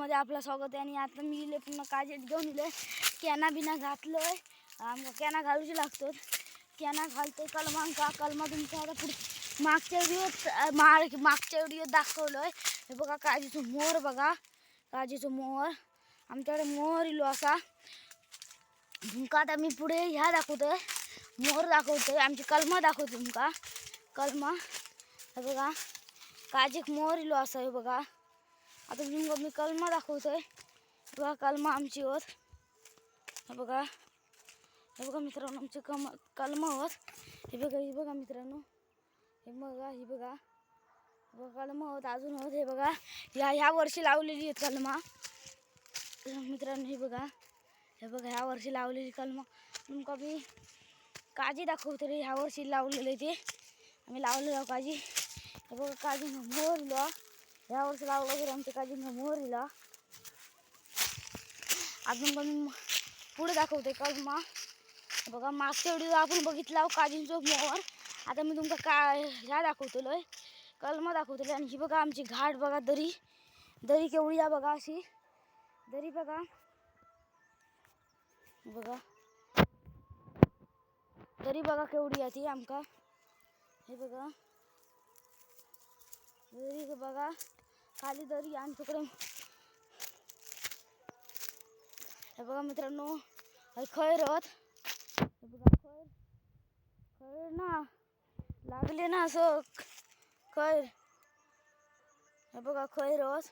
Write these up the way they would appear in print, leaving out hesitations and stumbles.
व्हिडिओमध्ये आपलं स्वागत आहे. आणि आता मी इले पुन्हा काजल घेऊन इले कॅना बिना घातलोय. आमका कॅना घालूची लागतो. कॅना घालतोय कलमा तुमचा आता पुढे मागच्या व्हिडिओत दाखवलोय. हे बघा काजीचं मोर, बघा काजीचं मोर. आमच्याकडे मोर इलो असा. तुमका आता मी पुढे ह्या दाखवतोय, मोर दाखवतोय, आमची कलमा दाखवते तुमका. कलमा हे बघा काजीक मोर इलो असा. हे बघा आता तुमका मी कलमा दाखवतोय. बघा कलमा आमची होत. हे बघा मित्रांनो आमची कलमा होत. हे बघा मित्रांनो, हे बघा कलमा होत अजून होत. हे बघा ह्या वर्षी लावलेली आहेत कलमा मित्रांनो. हे बघा ह्या वर्षी लावलेली कलमा. तुमका मी काजी दाखवतो रे. ह्या वर्षी लावलेले ते आम्ही लावलेलो काजी. हे बघा काजी मोर इलो. ह्या वर्षी लावलं तर आमच्या काजी मोर इला. अजून पण पुढे दाखवते कलमा. बघा मागच्या व्हिडिओ आपण बघितला काजींचो मोर. आता मी तुमका ह्या दाखवतोय, कलमा दाखवतोय. आणि ही बघा आमची घाट, बघा दरी केवढी आहे बघा. अशी दरी बघा दरी बघा केवढी आहे ती आमका. हे बघा दरी बघा खाली दरी आमच्याकडे. हे बघा मित्रांनो खैर होत. हे बघा खैर ना लागले ना असं खैर. हे बघा खैर होत.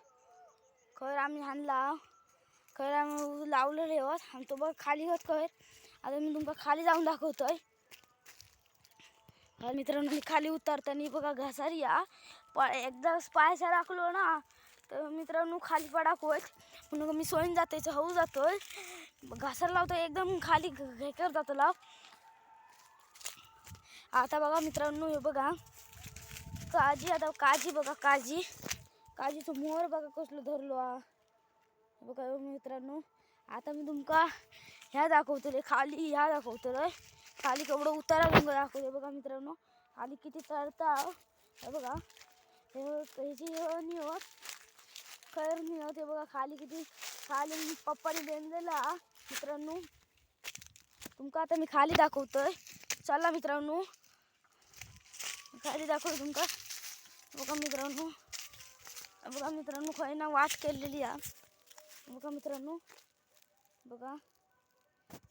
खैर आम्ही आणला, खैर आम्ही लावलेले होत. आणि तो बघ खाली होत खैर. आता मी तुमका खाली जाऊन दाखवतोय. मित्रांनो मी खाली उतरताना बघा घसारी या एकदा पायसा राखलो ना तर मित्रांनो खाली पडाक होत. म्हणून मी सोयीन जातोय, हळू जातोय. घासार लावतोय एकदम खाली घेकर जातो लाव. आता बघा मित्रांनो हे बघा काजी. आता काजी बघा काजीचं मोर बघा कसलं धरलो हा. बघा मित्रांनो आता मी तुमका ह्या दाखवतोय खाली. ह्या दाखवतोय खाली केवढं उतारा तुमका दाखवतोय. बघा मित्रांनो खाली किती चढता. हे बघा ह्याची नाही होत, खैर नाही होत. हे बघा खाली किती खाली पप्पाने बेंदलेला मित्रांनो. तुमका आता मी खाली दाखवतोय. चला मित्रांनो खाली दाखवतो तुमका. बघा मित्रांनो खै ना वाट केलेली आहे. बघा मित्रांनो बघा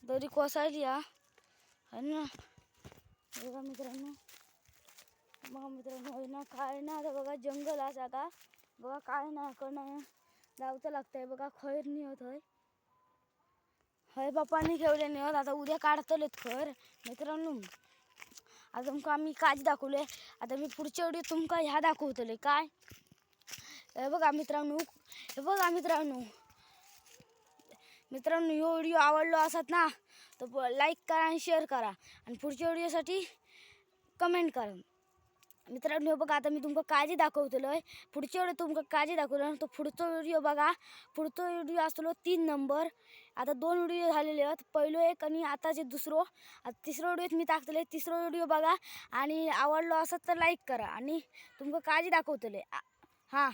दरी कोसायली आहे ना. बघा मित्रांनो आहे ना काय ना. आता बघा जंगल आहे आता. बघा काय ना कडनं जावचं लागतंय. बघा खैर नाही होत हय पप्पांनी ठेवले नाही होत. आता उद्या काढतलेत खैर मित्रांनो. आता तुमका आम्ही काजी दाखवले. आता मी पुढच्या व्हिडिओ तुमका ह्या दाखवतले काय. हे बघा मित्रांनो ह्यो व्हिडिओ आवडलो असत ना तर लाईक करा आणि शेअर करा. आणि पुढच्या व्हिडिओसाठी कमेंट करा मित्रांनो. बघा आता मी तुमका काजी दाखवतलोय. पुढच्या व्हिडिओ तुमका काजी दाखवलं तो पुढचा व्हिडिओ बघा. पुढचा व्हिडिओ असतो 3 नंबर. आता 2 व्हिडिओ झालेले आहेत, पहिलो एक आणि आताचे दुसरो. आता तिसरा व्हिडिओत मी टाकतले. तिसरा व्हिडिओ बघा आणि आवडलो असत तर लाईक करा. आणि तुमका काजी दाखवतले हां.